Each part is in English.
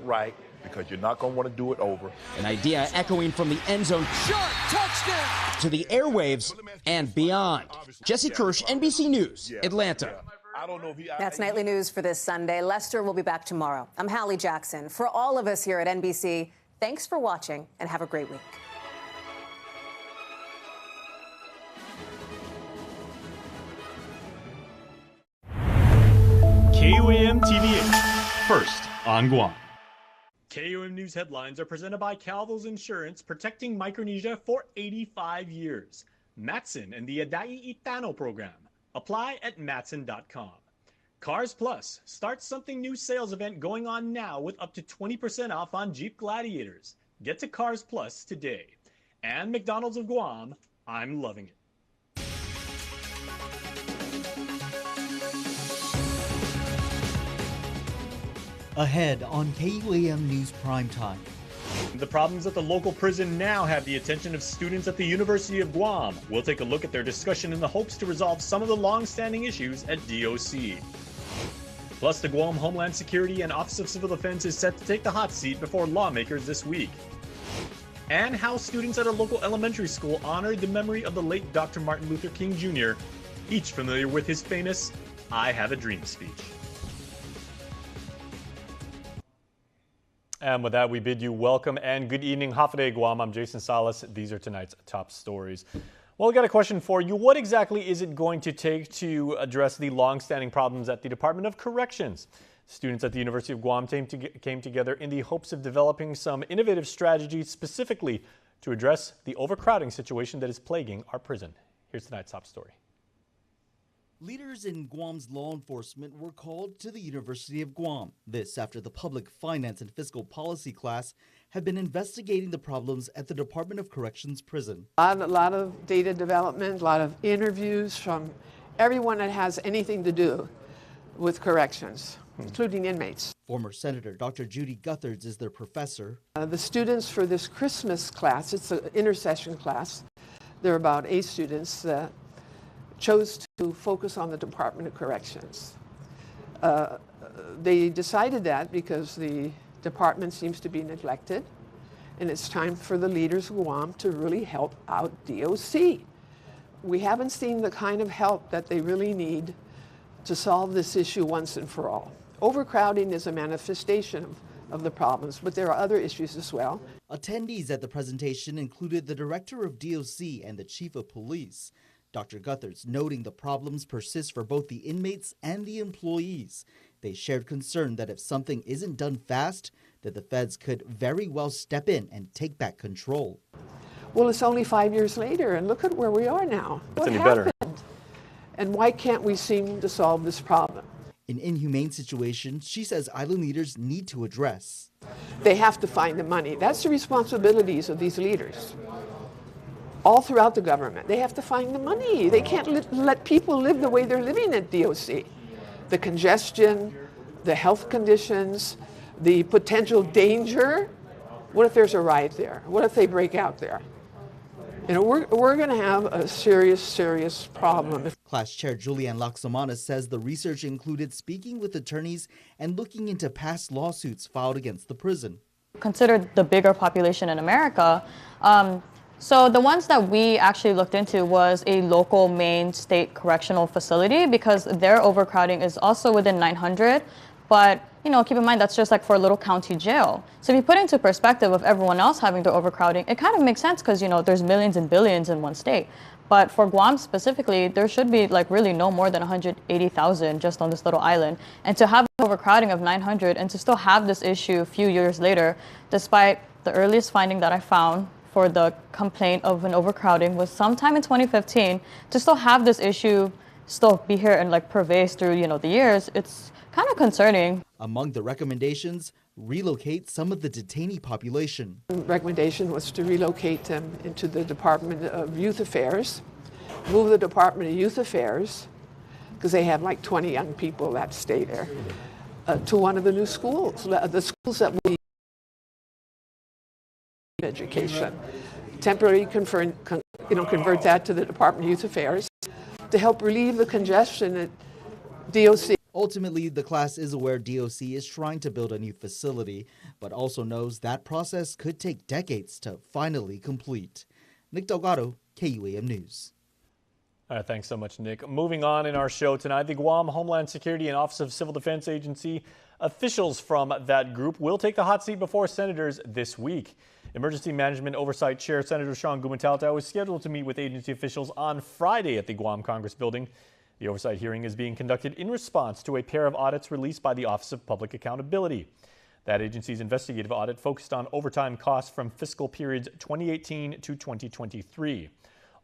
right because you're not going to want to do it over. An idea echoing from the end zone Shot, touchdown! to the airwaves and beyond. Jesse Kirsch, NBC News, Atlanta. I don't know if That's nightly news for this Sunday. Lester will be back tomorrow. I'm Hallie Jackson. For all of us here at NBC, thanks for watching and have a great week. KUAM TV8, first on Guam. KUAM News headlines are presented by Calvo's Insurance, protecting Micronesia for 85 years. Matson and the Adai Itano program. Apply at matson.com. Cars Plus, start something new sales event going on now with up to 20% off on Jeep Gladiators. Get to Cars Plus today. And McDonald's of Guam, I'm loving it. Ahead on KUAM News Primetime. The problems at the local prison now have the attention of students at the University of Guam. We'll take a look at their discussion in the hopes to resolve some of the long-standing issues at DOC. Plus, the Guam Homeland Security and Office of Civil Defense is set to take the hot seat before lawmakers this week. And how students at a local elementary school honored the memory of the late Dr. Martin Luther King Jr., each familiar with his famous "I Have a Dream" speech. And with that, we bid you welcome and good evening. Hafide Guam, I'm Jason Salas. These are tonight's top stories. Well, we got a question for you. What exactly is it going to take to address the long-standing problems at the Department of Corrections? Students at the University of Guam came together in the hopes of developing some innovative strategies specifically to address the overcrowding situation that is plaguing our prison. Here's tonight's top story. Leaders in Guam's law enforcement were called to the University of Guam. This after the public finance and fiscal policy class had been investigating the problems at the Department of Corrections prison. A lot of data development, a lot of interviews from everyone that has anything to do with corrections, including inmates. Former Senator Dr. Judy Guthards is their professor. The students for this Christmas class, it's an intercession class, there are about 8 students that chose to focus on the Department of Corrections. They decided that because the department seems to be neglected, and it's time for the leaders of Guam to really help out DOC. We haven't seen the kind of help that they really need to solve this issue once and for all. Overcrowding is a manifestation of the problems, but there are other issues as well. Attendees at the presentation included the director of DOC and the chief of police. Dr. Guthards noting the problems persist for both the inmates and the employees. They shared concern that if something isn't done fast, that the feds could very well step in and take back control. Well, it's only 5 years later, and look at where we are now. What happened? And why can't we seem to solve this problem? An inhumane situation she says island leaders need to address. They have to find the money. That's the responsibilities of these leaders. All throughout the government, they have to find the money. They can't let people live the way they're living at DOC. The congestion, the health conditions, the potential danger. What if there's a riot there? What if they break out there? You know, we're going to have a serious problem. Class Chair Julianne Laksamana says the research included speaking with attorneys and looking into past lawsuits filed against the prison. Considered the bigger population in America, so the ones that we actually looked into was a local Maine state correctional facility because their overcrowding is also within 900. But, you know, keep in mind that's just like for a little county jail. So if you put into perspective of everyone else having their overcrowding, it kind of makes sense because, you know, there's millions and billions in one state. But for Guam specifically, there should be like really no more than 180,000 just on this little island. And to have an overcrowding of 900 and to still have this issue a few years later, despite the earliest finding that I found for the complaint of an overcrowding was sometime in 2015, to still have this issue still be here and like pervade through, you know, the years, it's kind of concerning. Among the recommendations, relocate some of the detainee population. The recommendation was to relocate them into the Department of Youth Affairs, move the Department of Youth Affairs, because they have like 20 young people that stay there, to one of the new schools, the schools that we education. Temporarily convert that to the Department of Youth Affairs to help relieve the congestion at DOC. Ultimately, the class is aware DOC is trying to build a new facility, but also knows that process could take decades to finally complete. Nick Delgado, KUAM News. All right, thanks so much, Nick. Moving on in our show tonight, the Guam Homeland Security and Office of Civil Defense Agency officials from that group will take the hot seat before senators this week. Emergency Management Oversight Chair Senator Sean Gumatauta is scheduled to meet with agency officials on Friday at the Guam Congress building. The oversight hearing is being conducted in response to a pair of audits released by the Office of Public Accountability. That agency's investigative audit focused on overtime costs from fiscal periods 2018 to 2023.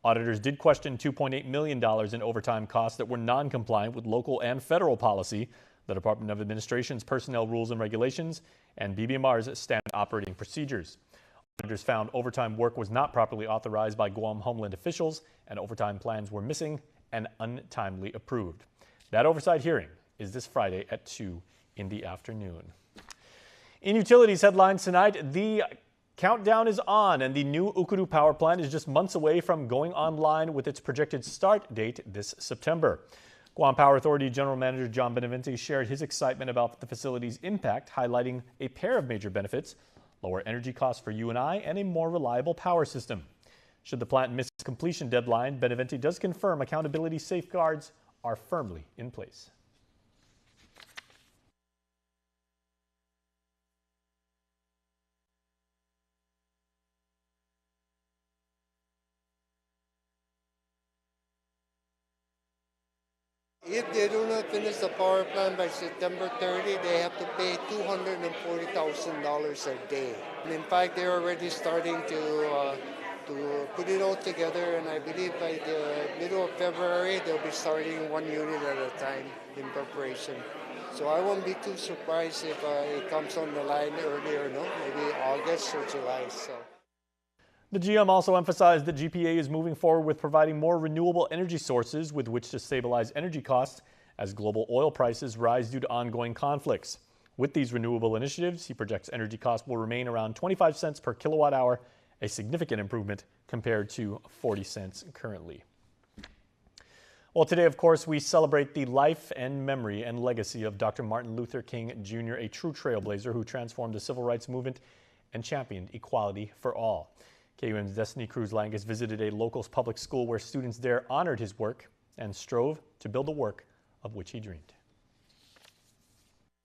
Auditors did question $2.8 million in overtime costs that were non-compliant with local and federal policy, the Department of Administration's personnel rules and regulations, and BBMR's standard operating procedures. Auditors found overtime work was not properly authorized by Guam Homeland officials, and overtime plans were missing and untimely approved. That oversight hearing is this Friday at 2 in the afternoon. In utilities headlines tonight, the countdown is on, and the new Ukuru power plant is just months away from going online with its projected start date this September. Guam Power Authority General Manager John Benavente shared his excitement about the facility's impact, highlighting a pair of major benefits: lower energy costs for you and I, and a more reliable power system. Should the plant miss its completion deadline, Benavente does confirm accountability safeguards are firmly in place. If they do not finish the power plant by September 30, they have to pay $240,000 a day. And in fact, they're already starting to put it all together, and I believe by the middle of February, they'll be starting one unit at a time in preparation. So I won't be too surprised if it comes on the line earlier, no? Maybe August or July. So. The GM also emphasized that GPA is moving forward with providing more renewable energy sources with which to stabilize energy costs as global oil prices rise due to ongoing conflicts. With these renewable initiatives, he projects energy costs will remain around 25 cents per kilowatt hour, a significant improvement compared to 40 cents currently. Well, today, of course, we celebrate the life and memory and legacy of Dr. Martin Luther King Jr., a true trailblazer who transformed the civil rights movement and championed equality for all. KUAM's Destiny Cruz-Langus visited a local public school where students there honored his work and strove to build the work of which he dreamed.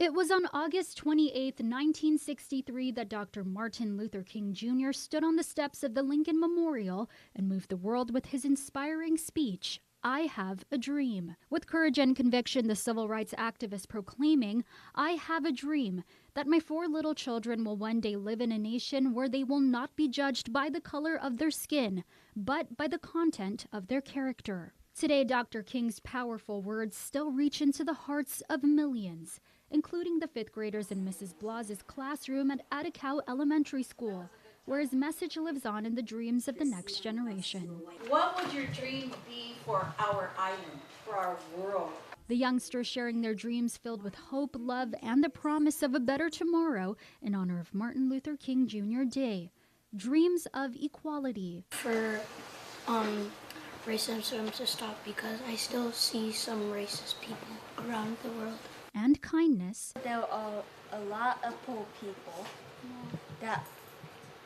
It was on August 28, 1963 that Dr. Martin Luther King Jr. stood on the steps of the Lincoln Memorial and moved the world with his inspiring speech, "I have a dream." With courage and conviction, the civil rights activist proclaiming, "I have a dream that my 4 little children will one day live in a nation where they will not be judged by the color of their skin, but by the content of their character." Today, Dr. King's powerful words still reach into the hearts of millions, including the 5th graders in Mrs. Blas's classroom at Atacao Elementary School, where his message lives on in the dreams of the next generation. What would your dream be for our island, for our world? The youngsters sharing their dreams filled with hope, love, and the promise of a better tomorrow in honor of Martin Luther King Jr. Day. Dreams of equality. For racism to stop, because I still see some racist people around the world. And kindness. There are a lot of poor people that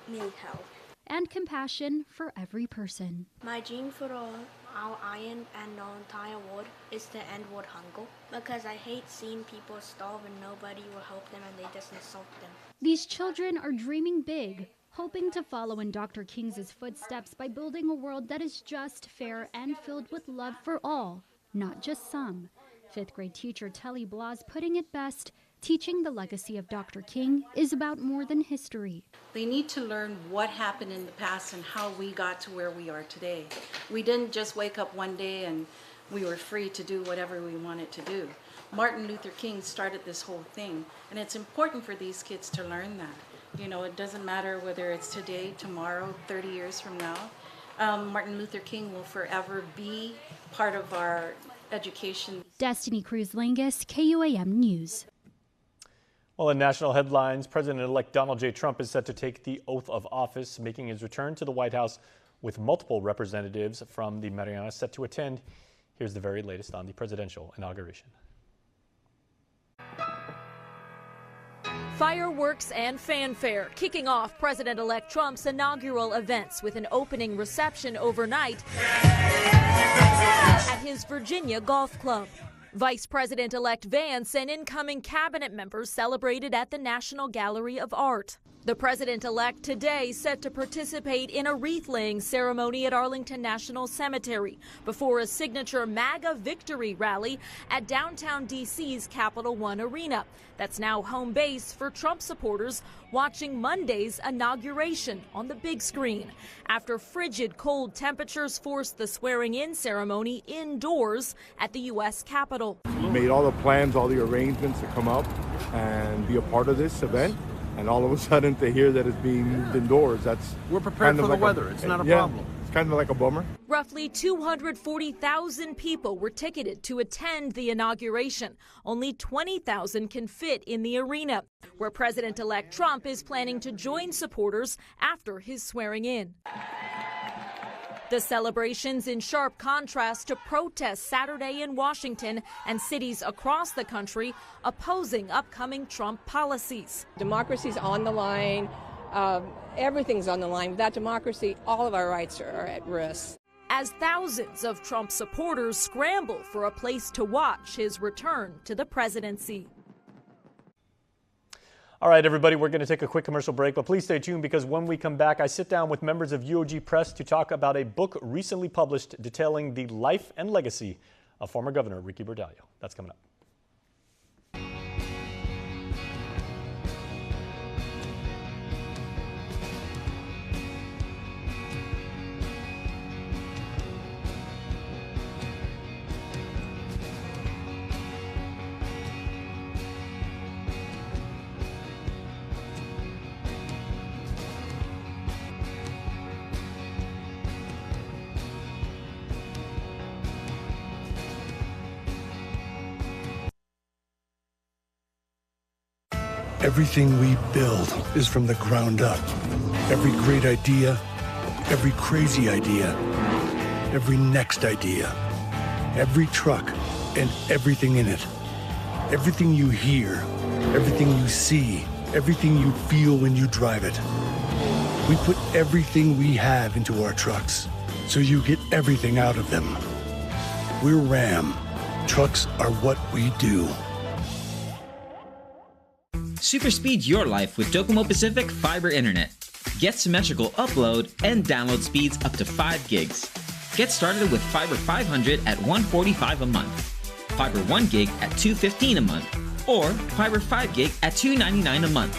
need help. And compassion for every person. My dream for our island and the entire world is to end world hunger, because I hate seeing people starve and nobody will help them and they just insult them. These children are dreaming big, hoping to follow in Dr. King's footsteps by building a world that is just, fair, and filled with love for all, not just some. 5th grade teacher Telly Blas putting it best, teaching the legacy of Dr. King is about more than history. They need to learn what happened in the past and how we got to where we are today. We didn't just wake up one day and we were free to do whatever we wanted to do. Martin Luther King started this whole thing, and it's important for these kids to learn that. You know, it doesn't matter whether it's today, tomorrow, 30 years from now. Martin Luther King will forever be part of our education. Destiny Cruz-Langus, KUAM News. Well, in national headlines, President-elect Donald J. Trump is set to take the oath of office, making his return to the White House with multiple representatives from the Marianas set to attend. Here's the very latest on the presidential inauguration. Fireworks and fanfare kicking off President-elect Trump's inaugural events with an opening reception overnight at his Virginia golf club. Vice President-elect Vance and incoming cabinet members celebrated at the National Gallery of Art. The president-elect today set to participate in a wreath-laying ceremony at Arlington National Cemetery before a signature MAGA victory rally at downtown D.C.'s Capital One Arena. That's now home base for Trump supporters watching Monday's inauguration on the big screen. After frigid cold temperatures forced the swearing-in ceremony indoors at the U.S. Capitol. We made all the plans, all the arrangements to come up and be a part of this event. And all of a sudden to hear that it's being moved indoors, we're prepared for the weather. It's not a problem. It's kind of like a bummer. Roughly 240,000 people were ticketed to attend the inauguration. Only 20,000 can fit in the arena, where President-elect Trump is planning to join supporters after his swearing in. The celebrations in sharp contrast to protests Saturday in Washington and cities across the country opposing upcoming Trump policies. Democracy's on the line. Everything's on the line. Without democracy, all of our rights are at risk. As thousands of Trump supporters scramble for a place to watch his return to the presidency. All right, everybody, we're going to take a quick commercial break, but please stay tuned because when we come back, I sit down with members of UOG Press to talk about a book recently published detailing the life and legacy of former Governor Ricky Bordallo. That's coming up. Everything we build is from the ground up. Every great idea, every crazy idea, every next idea, every truck, and everything in it. Everything you hear, everything you see, everything you feel when you drive it. We put everything we have into our trucks, so you get everything out of them. We're Ram. Trucks are what we do. Superspeed your life with Docomo Pacific Fiber Internet. Get symmetrical upload and download speeds up to 5 gigs. Get started with Fiber 500 at $145 a month, Fiber 1 gig at $215 a month, or Fiber 5 gig at $299 a month.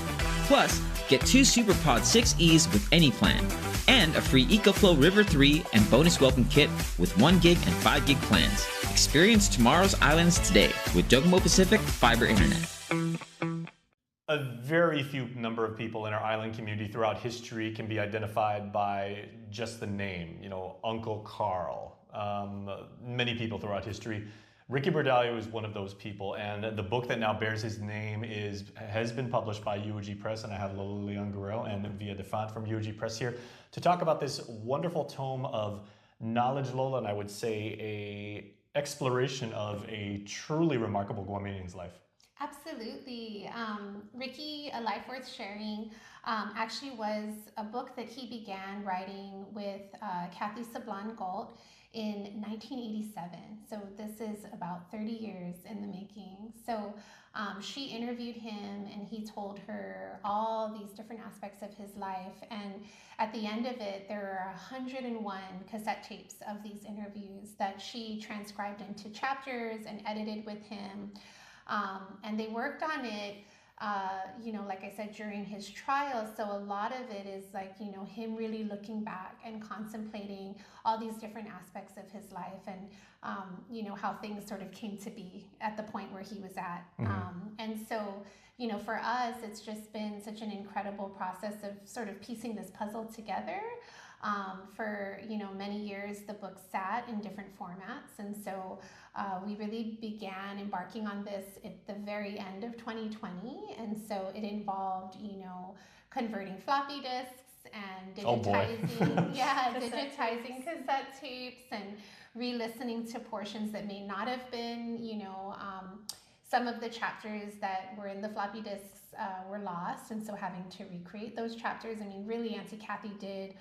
Plus, get 2 SuperPod 6Es with any plan, and a free EcoFlow River 3 and bonus welcome kit with 1 gig and 5 gig plans. Experience tomorrow's islands today with Docomo Pacific Fiber Internet. A very few number of people in our island community throughout history can be identified by just the name, Uncle Carl. Many people throughout history. Ricky Bordallo is one of those people, and the book that now bears his name has been published by UOG Press, and I have Lilian Guerrero and Via Defant from UOG Press here to talk about this wonderful tome of knowledge, Lola, and I would say a exploration of a truly remarkable Guamanian's life. Absolutely. Ricky, A Life Worth Sharing, actually was a book that he began writing with Kathy Sablan Galt in 1987. So this is about 30 years in the making. So she interviewed him and he told her all these different aspects of his life. And at the end of it, there are 101 cassette tapes of these interviews that she transcribed into chapters and edited with him. And they worked on it, like I said, during his trial. So a lot of it is him really looking back and contemplating all these different aspects of his life and, how things sort of came to be at the point where he was at. Mm-hmm. And so, for us, it's just been such an incredible process of sort of piecing this puzzle together. For many years, the book sat in different formats, and so we really began embarking on this at the very end of 2020, and so it involved, converting floppy disks and digitizing, digitizing cassette tapes and re-listening to portions that may not have been, some of the chapters that were in the floppy disks were lost, and so having to recreate those chapters. I mean, really, Auntie Kathy did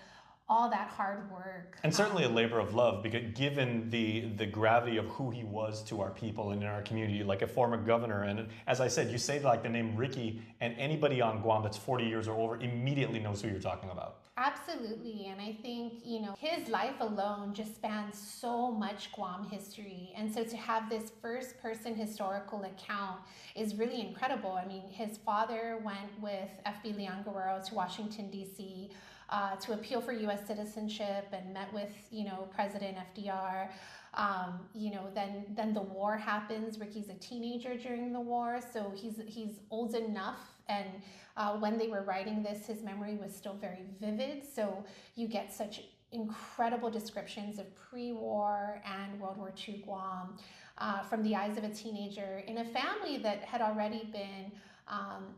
all that hard work. And certainly a labor of love, because given the gravity of who he was to our people and in our community, like a former governor. And as I said, you say like the name Ricky, and anybody on Guam that's 40 years or over immediately knows who you're talking about. Absolutely, and I think, you know, his life alone just spans so much Guam history, and so to have this first-person historical account is really incredible. I mean, his father went with F.B. Leon Guerrero to Washington, D.C., to appeal for U.S. citizenship and met with, you know, President FDR. You know, then the war happens. Ricky's a teenager during the war, so he's old enough, and when they were writing this, his memory was still very vivid. So you get such incredible descriptions of pre-war and World War II Guam from the eyes of a teenager in a family that had already been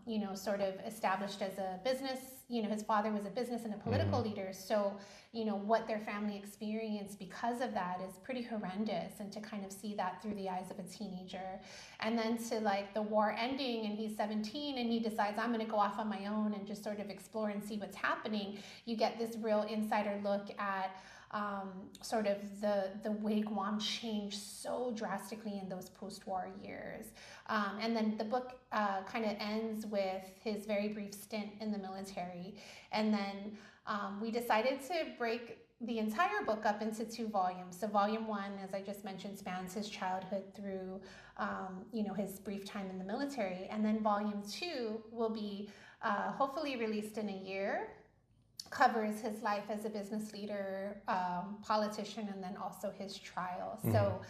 you know, sort of established as a business. You know, his father was a business and a political leader. So, you know, what their family experienced because of that is pretty horrendous. And to kind of see that through the eyes of a teenager. And then to like the war ending and he's 17 and he decides, I'm going to go off on my own and just sort of explore and see what's happening. You get this real insider look at sort of the way Guam changed so drastically in those post-war years. And then the book kind of ends with his very brief stint in the military. And then we decided to break the entire book up into 2 volumes. So volume 1, as I just mentioned, spans his childhood through, you know, his brief time in the military. And then volume 2 will be hopefully released in a year. Covers his life as a business leader, politician, and then also his trial. So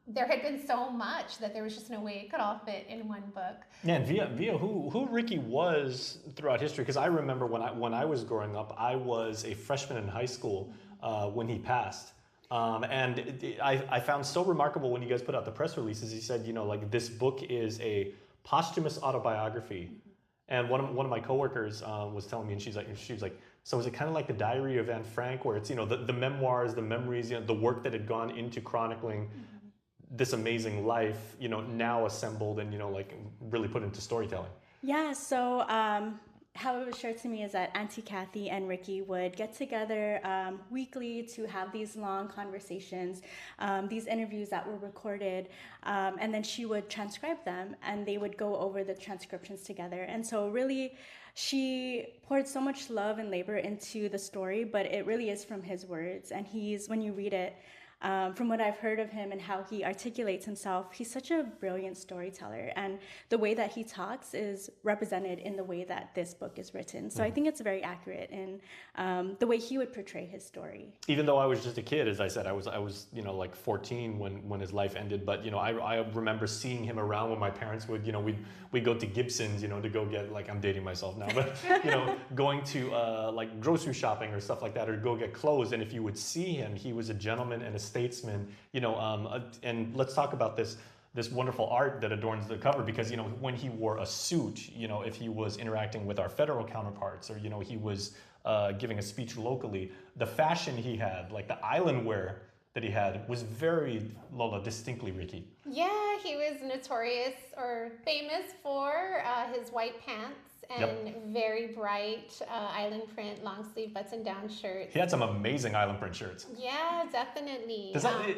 there had been so much that there was just no way it could all fit in one book. Yeah, and via who Ricky was throughout history, because I remember when I was growing up, I was a freshman in high school when he passed. And I found so remarkable when you guys put out the press releases, he said, you know, like this book is a posthumous autobiography. And one of my coworkers was telling me, and she was like, so is it kind of like the Diary of Anne Frank, where it's, you know, the memoirs, the memories, you know, the work that had gone into chronicling this amazing life, you know, now assembled and, you know, like really put into storytelling? Yeah, so how it was shared to me is that Auntie Kathy and Ricky would get together weekly to have these long conversations, these interviews that were recorded, and then she would transcribe them and they would go over the transcriptions together. And so really, she poured so much love and labor into the story, but it really is from his words. And when you read it, from what I've heard of him and how he articulates himself, he's such a brilliant storyteller. And the way that he talks is represented in the way that this book is written. So I think it's very accurate in the way he would portray his story. Even though I was just a kid, as I said, I was you know, like 14 when his life ended. But, you know, I remember seeing him around when my parents would, you know, we'd go to Gibson's, you know, to go get, like, I'm dating myself now, but, you know, going to like grocery shopping or stuff like that, or go get clothes. And if you would see him, he was a gentleman and a statesman, you know, and let's talk about this wonderful art that adorns the cover, because, you know, when he wore a suit, you know, if he was interacting with our federal counterparts, or, you know, he was giving a speech locally, the fashion he had, like the island wear that he had, was very, Lola, distinctly Ricky. Yeah, he was notorious or famous for his white pants and very bright island print, long sleeve button down shirts. He had some amazing island print shirts. Yeah, definitely.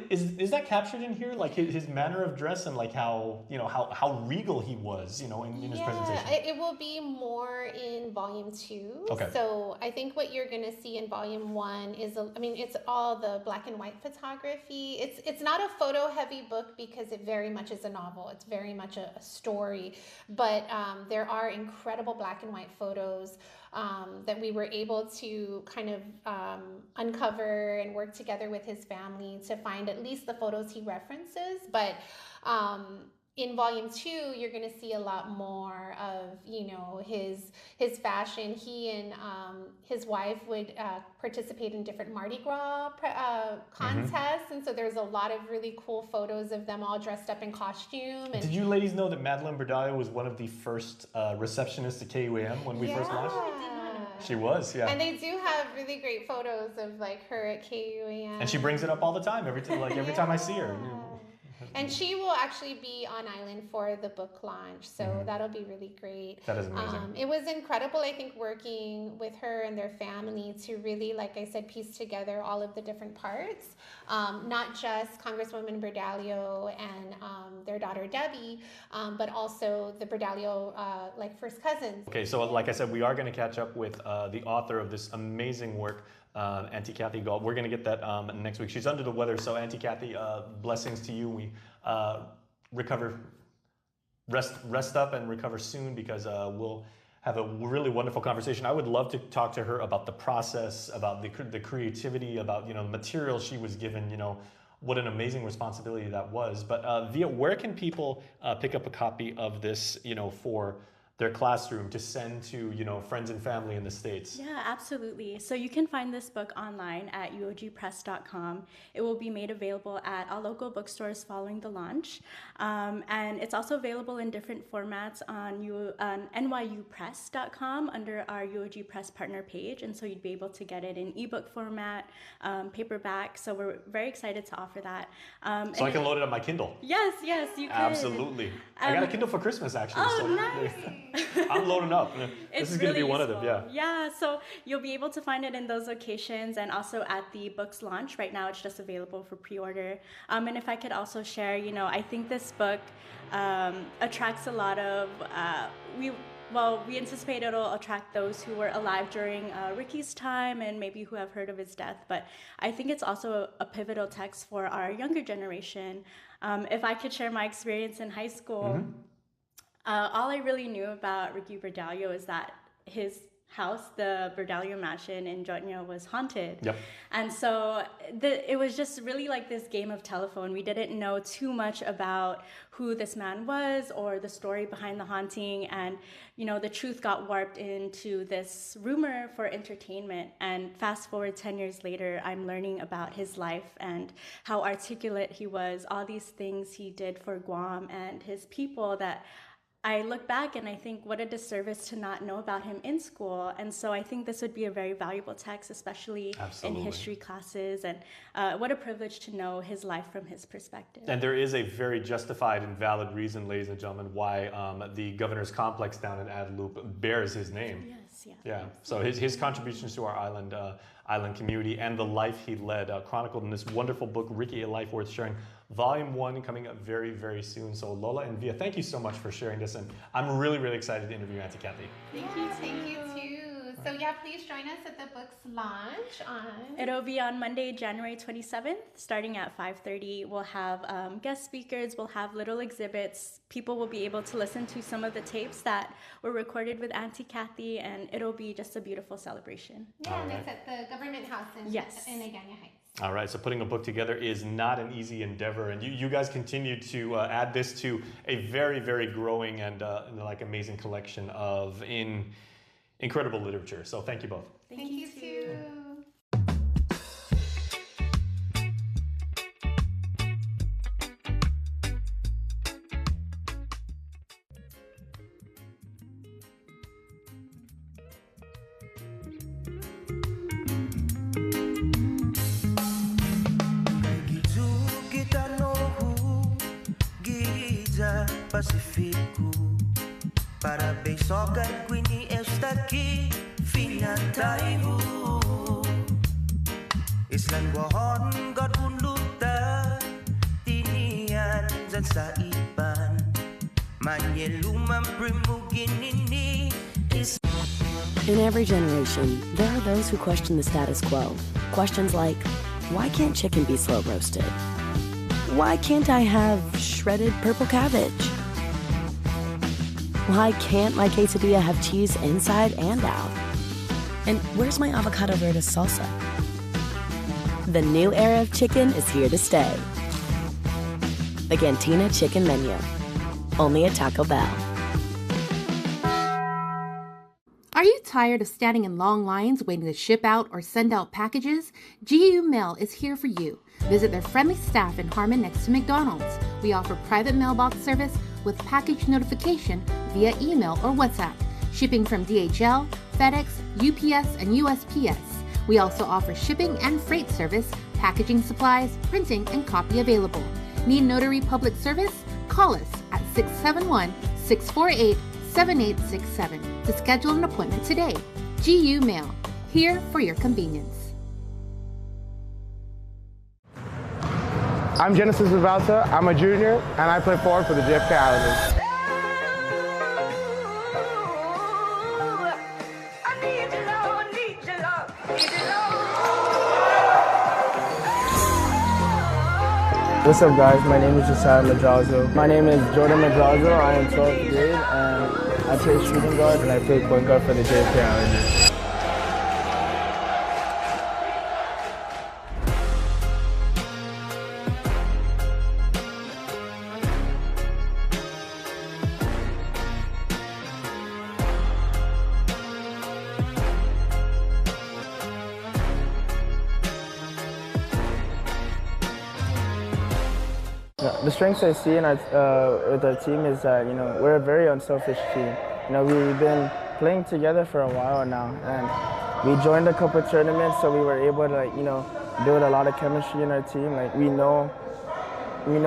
Is that captured in here? Like his manner of dress and like how, you know, how regal he was, you know, in his presentation? It will be more in volume 2. Okay. So I think what you're going to see in volume 1 is, I mean, it's all the black and white photography. It's not a photo heavy book because it very much is a novel. It's very much a story, but there are incredible black and white photos that we were able to kind of uncover and work together with his family to find at least the photos he references. But in volume 2, you're going to see a lot more of, you know, his fashion. He and his wife would participate in different Mardi Gras contests, and so there's a lot of really cool photos of them all dressed up in costume. And did you ladies know that Madeline Bordallo was one of the first receptionists at KUAM when we first launched? She was, yeah. And they do have really great photos of like her at KUAM. And she brings it up all the time, every time I see her. And she will actually be on island for the book launch, so that'll be really great. That is amazing. It was incredible, I think, working with her and their family to really, like I said, piece together all of the different parts. Not just Congresswoman Bordallo and their daughter Debbie, but also the Bordallo like first cousins. Okay, so like I said, we are going to catch up with the author of this amazing work, Auntie Kathy Galt. We're going to get that next week. She's under the weather, so Auntie Kathy, blessings to you. We rest up and recover soon, because we'll have a really wonderful conversation. I would love to talk to her about the process, about the creativity, about the material she was given. What an amazing responsibility that was. But Via, where can people pick up a copy of this, for their classroom to send to, friends and family in the States? Yeah, absolutely. So you can find this book online at uogpress.com. It will be made available at all local bookstores following the launch. And it's also available in different formats on nyupress.com under our UOG Press partner page. And so you'd be able to get it in ebook format, paperback. So we're very excited to offer that. So I can load it on my Kindle? Yes, you can. Absolutely. I got a Kindle for Christmas, actually. Oh, so nice. I'm loading up. This is going to be one of them, yeah. Yeah, so you'll be able to find it in those locations and also at the book's launch. Right now, it's just available for pre-order. And if I could also share, I think this book attracts a lot of, we anticipate it'll attract those who were alive during Ricky's time and maybe who have heard of his death. But I think it's also a pivotal text for our younger generation. If I could share my experience in high school, all I really knew about Ricky Bordallo is that his house, the Bordallo mansion in Jotnya, was haunted. Yep. And so it was just really like this game of telephone. We didn't know too much about who this man was or the story behind the haunting. And, the truth got warped into this rumor for entertainment. And fast forward 10 years later, I'm learning about his life and how articulate he was, all these things he did for Guam and his people that I look back and I think what a disservice to not know about him in school. And so I think this would be a very valuable text, especially in history classes. And what a privilege to know his life from his perspective. And there is a very justified and valid reason, ladies and gentlemen, why the governor's complex down in Adelup bears his name. Yes, yeah. Yeah, so his contributions to our island community and the life he led, chronicled in this wonderful book, Ricky, A Life Worth Sharing, Volume 1, coming up very, very soon. So Lola and Via, thank you so much for sharing this, and I'm really, really excited to interview Auntie Kathy. Thank you too. So yeah, please join us at the book's launch on... It'll be on Monday, January 27th, starting at 5:30. We'll have guest speakers, we'll have little exhibits. People will be able to listen to some of the tapes that were recorded with Auntie Kathy, and it'll be just a beautiful celebration. Yeah, and it's at the Government House in Agana Heights. All right, so putting a book together is not an easy endeavor, and you guys continue to add this to a very, very growing and amazing collection of incredible literature. So thank you both. Thank you too. Pacífico. Parabéns, só Garguini está aqui, finha taihu. Islan wahon God unluta, tinian dyan sa iban. Manyelumang primuginini is. In every generation, there are those who question the status quo. Questions like, why can't chicken be slow roasted? Why can't I have shredded purple cabbage? Why can't my quesadilla have cheese inside and out? And where's my avocado verde salsa? The new era of chicken is here to stay. The Cantina Chicken Menu. Only at Taco Bell. Are you tired of standing in long lines waiting to ship out or send out packages? GU Mail is here for you. Visit their friendly staff in Harmon next to McDonald's. We offer private mailbox service with package notification via email or WhatsApp. Shipping from DHL, FedEx, UPS, and USPS. We also offer shipping and freight service, packaging supplies, printing, and copy available. Need notary public service? Call us at 671-648-7867 to schedule an appointment today. GU Mail, here for your convenience. I'm Genesis Vivalta. I'm a junior, and I play forward for the JFK Islanders. What's up, guys? My name is Josiah Madrazo. My name is Jordan Madrazo. I am 12th grade, and I play shooting guard, and I play point guard for the JFK Islanders. The strengths I see in with our team is that, we're a very unselfish team. We've been playing together for a while now, and we joined a couple of tournaments, so we were able to, build a lot of chemistry in our team. We know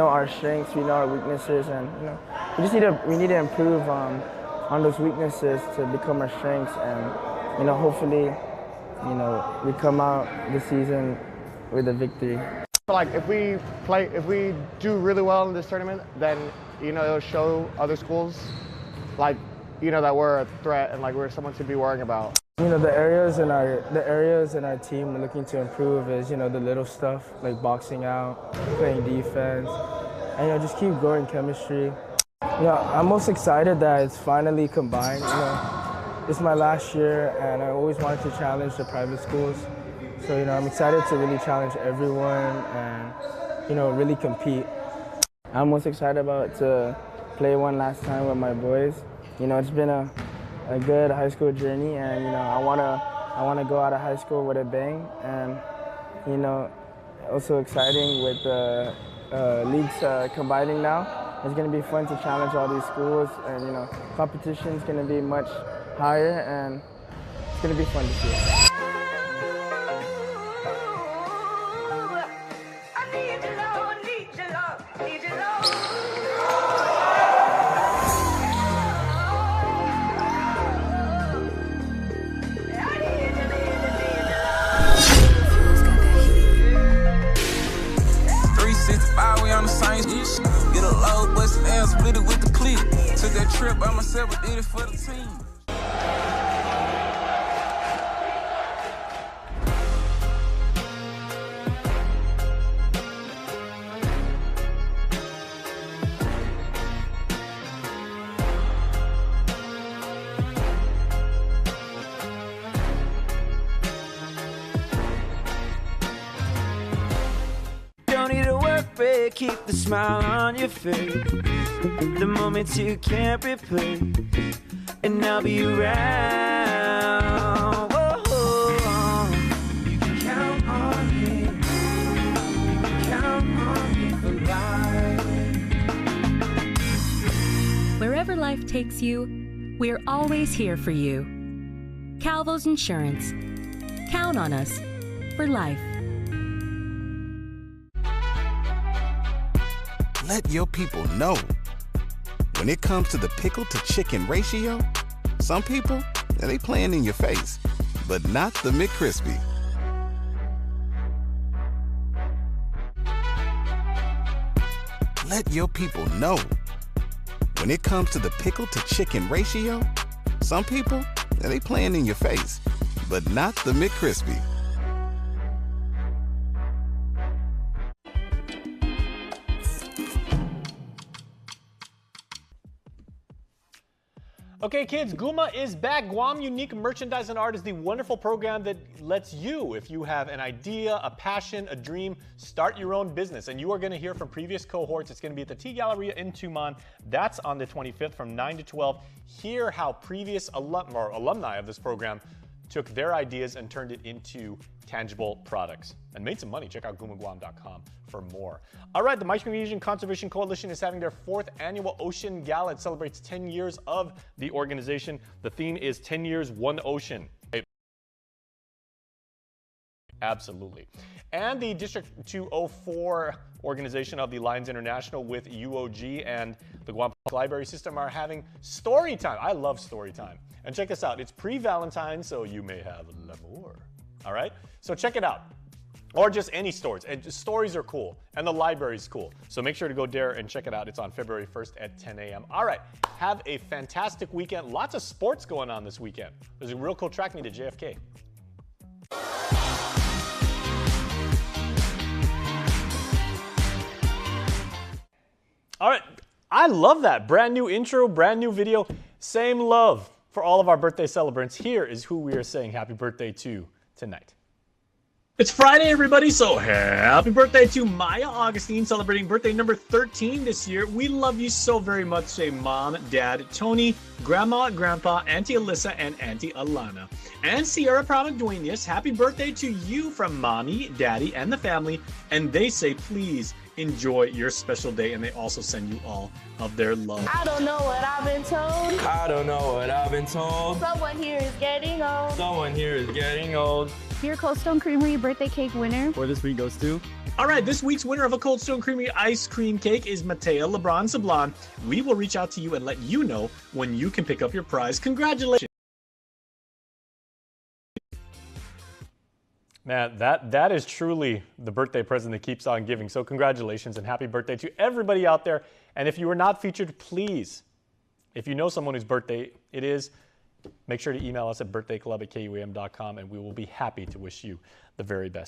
our strengths, we know our weaknesses, and we need to improve on those weaknesses to become our strengths, and hopefully, we come out this season with a victory. If we do really well in this tournament, then it'll show other schools that we're a threat and we're someone to be worrying about. The areas in our team we're looking to improve is the little stuff like boxing out, playing defense, and just keep growing chemistry. I'm most excited that it's finally combined. It's my last year, and I always wanted to challenge the private schools. So, I'm excited to really challenge everyone and, really compete. I'm most excited to play one last time with my boys. It's been a good high school journey, and, I wanna go out of high school with a bang. And, also exciting with the leagues combining now. It's gonna be fun to challenge all these schools, and, competition's gonna be much higher, and it's gonna be fun to see. Get a load, bust an ass, split it with the clip. Took that trip by myself, but did it for the team. Keep the smile on your face. The moments you can't replace, and I'll be around. Whoa. Count on me. Count on me for life. Wherever life takes you, we're always here for you. Calvo's Insurance. Count on us for life. Let your people know. When it comes to the pickle to chicken ratio, some people, they playing in your face, but not the McCrispy. Let your people know. When it comes to the pickle to chicken ratio, some people, they playing in your face, but not the McCrispy. Okay, kids, GUMA is back. Guam Unique Merchandise and Art is the wonderful program that lets you, if you have an idea, a passion, a dream, start your own business. And you are going to hear from previous cohorts. It's going to be at the Tea Galleria in Tumon. That's on the 25th from 9 to 12. Hear how previous alumni of this program took their ideas and turned it into tangible products and made some money. Check out gumaguam.com for more. All right, the Micronesian Conservation Coalition is having their 4th annual Ocean Gala. It celebrates 10 years of the organization. The theme is 10 years, one ocean. Absolutely. And the District 204 organization of the Lions International with UOG and the Guam Library System are having story time. I love story time. And check this out. It's pre-Valentine's, so you may have l'amour. All right? So check it out. Or just any stories. And stories are cool. And the library's cool. So make sure to go there and check it out. It's on February 1st at 10 a.m. All right. Have a fantastic weekend. Lots of sports going on this weekend. There's a real cool track meet at JFK. All right. I love that. Brand new intro, brand new video. Same love for all of our birthday celebrants. Here is who we are saying happy birthday to tonight. It's Friday, everybody, so happy birthday to Maya Augustine, celebrating birthday number 13 this year. We love you so very much. Say Mom, Dad, Tony, Grandma, Grandpa, Auntie Alyssa, and Auntie Alana. And Sierra Pramaduenas, happy birthday to you from Mommy, Daddy, and the family. And they say, please enjoy your special day, and they also send you all of their love. I don't know what I've been told. I don't know what I've been told. Someone here is getting old. Someone here is getting old. Your Cold Stone Creamery birthday cake winner for this week goes to... All right, this week's winner of a Cold Stone Creamery ice cream cake is Mateo LeBron Sablon. We will reach out to you and let you know when you can pick up your prize. Congratulations. Man, that is truly the birthday present that keeps on giving. So congratulations and happy birthday to everybody out there. And if you were not featured, please, if you know someone whose birthday it is, make sure to email us at birthdayclub@kuam.com and we will be happy to wish you the very best.